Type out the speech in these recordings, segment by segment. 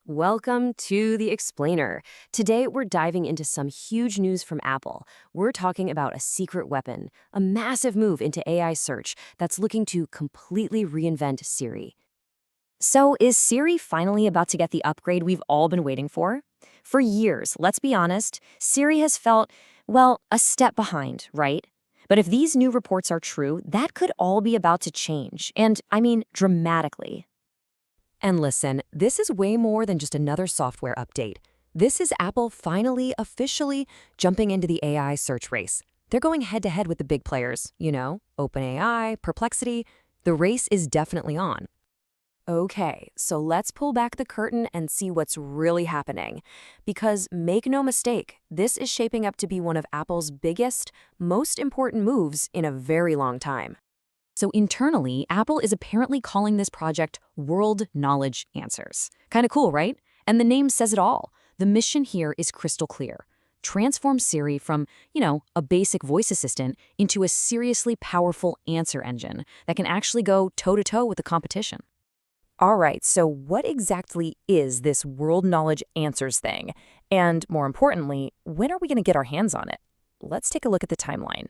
Welcome to The Explainer. Today, we're diving into some huge news from Apple. We're talking about a secret weapon, a massive move into AI search that's looking to completely reinvent Siri. So, is Siri finally about to get the upgrade we've all been waiting for? For years, let's be honest, Siri has felt, well, a step behind, right? But if these new reports are true, that could all be about to change, and I mean dramatically. And listen, this is way more than just another software update. This is Apple finally, officially jumping into the AI search race. They're going head to head with the big players, OpenAI, Perplexity. The race is definitely on. Okay, so let's pull back the curtain and see what's really happening. Because make no mistake, this is shaping up to be one of Apple's biggest, most important moves in a very long time. So internally, Apple is apparently calling this project World Knowledge Answers. Kind of cool, right? And the name says it all. The mission here is crystal clear. Transform Siri from, a basic voice assistant into a seriously powerful answer engine that can actually go toe-to-toe with the competition. All right, so what exactly is this World Knowledge Answers thing? And more importantly, when are we going to get our hands on it? Let's take a look at the timeline.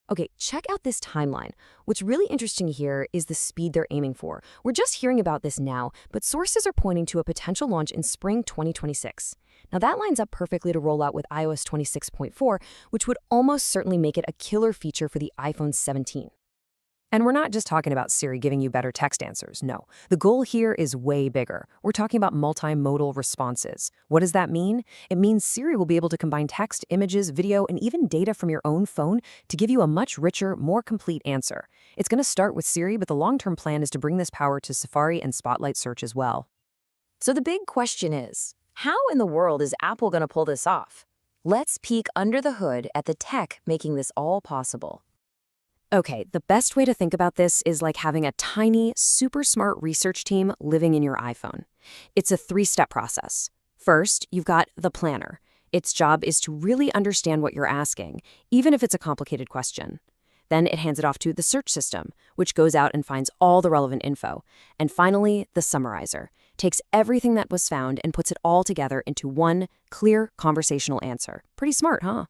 Okay, check out this timeline. What's really interesting here is the speed they're aiming for. We're just hearing about this now, but sources are pointing to a potential launch in spring 2026. Now that lines up perfectly to roll out with iOS 26.4, which would almost certainly make it a killer feature for the iPhone 17. And we're not just talking about Siri giving you better text answers, no. The goal here is way bigger. We're talking about multimodal responses. What does that mean? It means Siri will be able to combine text, images, video, and even data from your own phone to give you a much richer, more complete answer. It's going to start with Siri, but the long-term plan is to bring this power to Safari and Spotlight search as well. So the big question is, how in the world is Apple going to pull this off? Let's peek under the hood at the tech making this all possible. Okay, the best way to think about this is like having a tiny, super smart research team living in your iPhone. It's a three-step process. First, you've got the planner. Its job is to really understand what you're asking, even if it's a complicated question. Then it hands it off to the search system, which goes out and finds all the relevant info. And finally, the summarizer takes everything that was found and puts it all together into one clear conversational answer. Pretty smart, huh?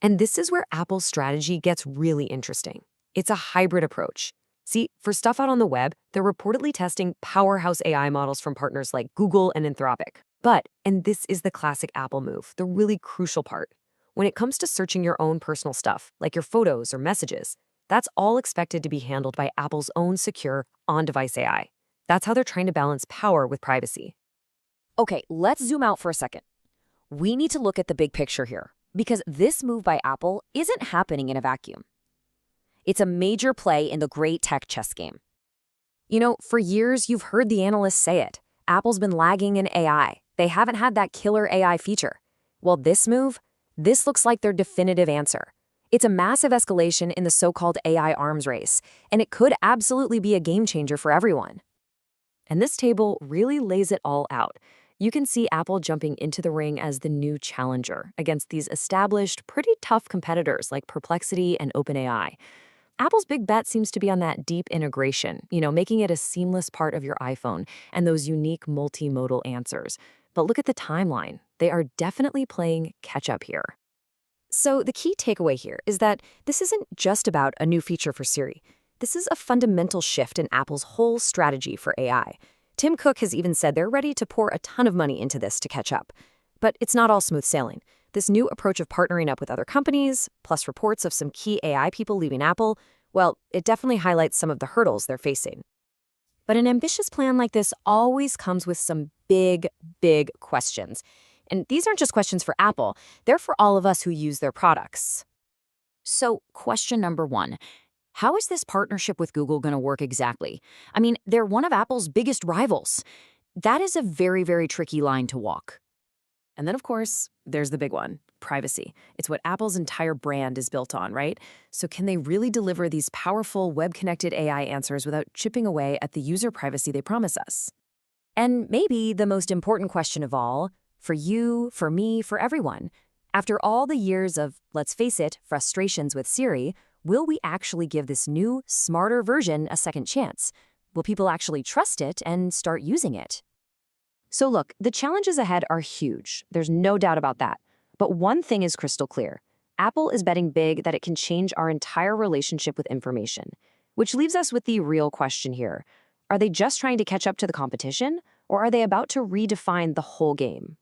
And this is where Apple's strategy gets really interesting. It's a hybrid approach. See, for stuff out on the web, they're reportedly testing powerhouse AI models from partners like Google and Anthropic. But, and this is the classic Apple move, the really crucial part, when it comes to searching your own personal stuff, like your photos or messages, that's all expected to be handled by Apple's own secure, on-device AI. That's how they're trying to balance power with privacy. Okay, let's zoom out for a second. We need to look at the big picture here, because this move by Apple isn't happening in a vacuum. It's a major play in the great tech chess game. For years, you've heard the analysts say it. Apple's been lagging in AI. They haven't had that killer AI feature. Well, this looks like their definitive answer. It's a massive escalation in the so-called AI arms race, and it could absolutely be a game changer for everyone. And this table really lays it all out. You can see Apple jumping into the ring as the new challenger against these established, pretty tough competitors like Perplexity and OpenAI. Apple's big bet seems to be on that deep integration, making it a seamless part of your iPhone and those unique multimodal answers. But look at the timeline. They are definitely playing catch-up here. So the key takeaway here is that this isn't just about a new feature for Siri. This is a fundamental shift in Apple's whole strategy for AI. Tim Cook has even said they're ready to pour a ton of money into this to catch up. But it's not all smooth sailing. This new approach of partnering up with other companies, plus reports of some key AI people leaving Apple, well, it definitely highlights some of the hurdles they're facing. But an ambitious plan like this always comes with some big, big questions. And these aren't just questions for Apple, they're for all of us who use their products. So, question number one. How is this partnership with Google going to work exactly? I mean, they're one of Apple's biggest rivals. That is a very, very tricky line to walk. And then, of course, there's the big one, privacy. It's what Apple's entire brand is built on, right? So can they really deliver these powerful web-connected AI answers without chipping away at the user privacy they promise us? And maybe the most important question of all, for you, for me, for everyone, after all the years of, let's face it, frustrations with Siri, will we actually give this new, smarter version a second chance? Will people actually trust it and start using it? So look, the challenges ahead are huge. There's no doubt about that. But one thing is crystal clear. Apple is betting big that it can change our entire relationship with information, which leaves us with the real question here. Are they just trying to catch up to the competition, or are they about to redefine the whole game?